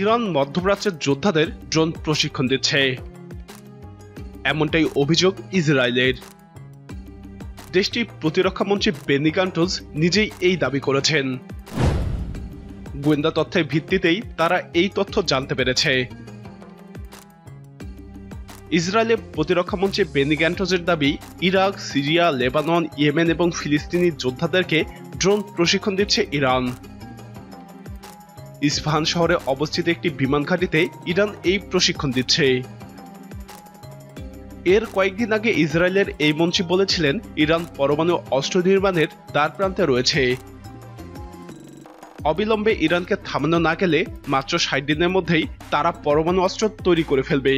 Iran মধ্যপ্রাচ্যের যোদ্ধাদের drone প্রশিক্ষণ দিচ্ছে, এমনটাই অভিযোগ ইসরায়েলের। দেশটির প্রতিরক্ষামন্ত্রী বেনি গান্টজ নিজেই এই দাবি করেছেন। গোয়েন্দা তথ্যের ভিত্তিতেই তারা এই তথ্য জানতে পেরেছে। ইসরায়েলের প্রতিরক্ষামন্ত্রী বেনি গান্টজের দাবি, ইরাক, সিরিয়া, লেবানন, ইয়েমেন এবং ফিলিস্তিনি যোদ্ধাদেরকে ড্রোন প্রশিক্ষণ দিচ্ছে ইরান। ইস্পাহান শহরে অবস্থিত একটি বিমান ঘাঁটিতে ইরান এই প্রশিক্ষণ দিচ্ছে। এর কয়েকদিন আগে ইসরায়েলের এই মন্ত্রী বলেছিলেন, ইরান পরমাণু অস্ত্র নির্মাণের দ্বারপ্রান্তে রয়েছে। অবিলম্বে ইরানকে থামানো না গেলে মাত্র ৬০ দিনের মধ্যেই তারা পরমাণু অস্ত্র তৈরি করে ফেলবে।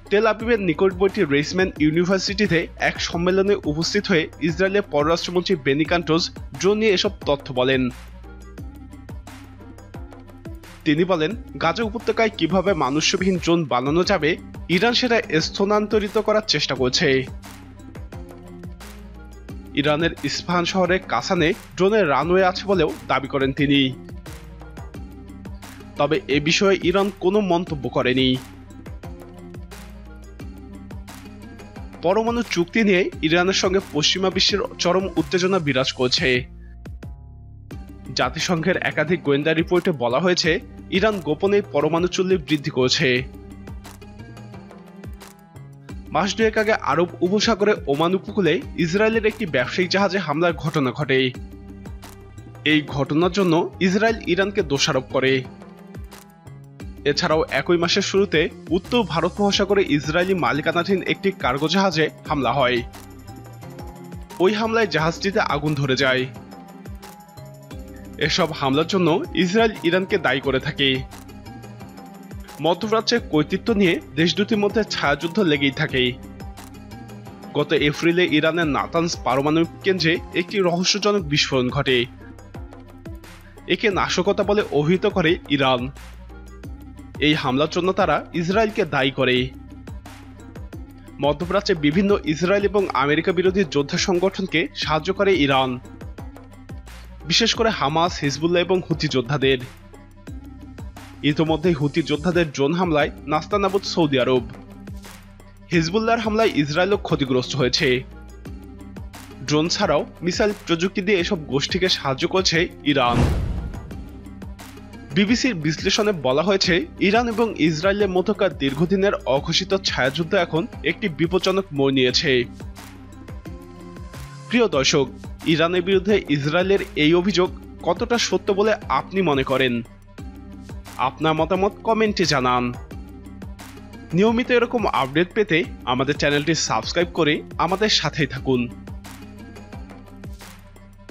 তেল আবিবের নিকটবর্তী রেইসম্যান ইউনিভার্সিটিতে এক সম্মেলনে উপস্থিত হয়ে ইসরায়েলের পররাষ্ট্রমন্ত্রী বেনি গান্টজ ড্রোন নিয়ে এসব তথ্য বলেন। তিনি বলেন, গাজা উপত্যকায় কিভাবে মানুষবিহীন ড্রোন বানানো যাবে, ইরান সেটা স্থানান্তরিত করার চেষ্টা করছে। ইরানের ইস্পাহান শহরের কাসানে ড্রোনের রানওয়ে আছে বলেও দাবি করেন তিনি। তবে এ বিষয়ে ইরান কোনো মন্তব্য করেনি। পরমাণু চুক্তি নিয়ে ইরানের সঙ্গে পশ্চিমা বিশ্বের চরম উত্তেজনা বিরাজ করছে। জাতিসংঘের একাধিক গোয়েন্দা রিপোর্টে বলা হয়েছে, ইরান গোপনে পরমাণু চুল্লি বৃদ্ধি করছে। মাস দুয়েক আগে আরব উপসাগরে ওমান উপকূলে ইসরায়েলের একটি ব্যবসায়িক জাহাজে হামলার ঘটনা ঘটে। এই ঘটনার জন্য ইসরায়েল ইরানকে দোষারোপ করে। এছাড়াও একই মাসের শুরুতে উত্তর ভারত মহাসাগরে ইসরায়েলি মালিকানাধীন একটি কার্গো জাহাজে হামলা হয়। ওই হামলায় জাহাজটিতে আগুন ধরে যায়। এসব হামলার জন্য ইসরায়েল ইরানকে দায়ী করে থাকে। মধ্যপ্রাচ্যের কর্তৃত্ব নিয়ে দেশ দুটির মধ্যে ছায়াযুদ্ধ লেগেই থাকে। গত এপ্রিলে ইরানের নাতানজ পারমাণবিক কেন্দ্রে একটি রহস্যজনক বিস্ফোরণ ঘটে। একে নাশকতা বলে অভিহিত করে ইরান। এই হামলার জন্য তারা ইসরায়েলকে দায়ী করে। মধ্যপ্রাচ্যে বিভিন্ন ইসরায়েল এবং আমেরিকা বিরোধী যোদ্ধা সংগঠনকে সাহায্য করে ইরান, বিশেষ করে হামাস, হিজবুল্লাহ এবং হুতি যোদ্ধাদের। ইতোমধ্যেই হুতি যোদ্ধাদের ড্রোন হামলায় নাস্তানাবুদ সৌদি আরব। হিজবুল্লাহর হামলায় ইসরায়েলও ক্ষতিগ্রস্ত হয়েছে। ড্রোন ছাড়াও মিসাইল প্রযুক্তি দিয়ে এসব গোষ্ঠীকে সাহায্য করছে ইরান। বিবিসির বিশ্লেষণে বলা হয়েছে, ইরান এবং ইসরায়েলের মধ্যকার দীর্ঘদিনের অঘোষিত ছায়াযুদ্ধ এখন একটি বিপজ্জনক মোড় নিয়েছে। প্রিয় দর্শক, ইরানের বিরুদ্ধে ইসরায়েলের এই অভিযোগ কতটা সত্য বলে আপনি মনে করেন? আপনার মতামত কমেন্টে জানান। নিয়মিত এরকম আপডেট পেতে আমাদের চ্যানেলটি সাবস্ক্রাইব করে আমাদের সাথেই থাকুন।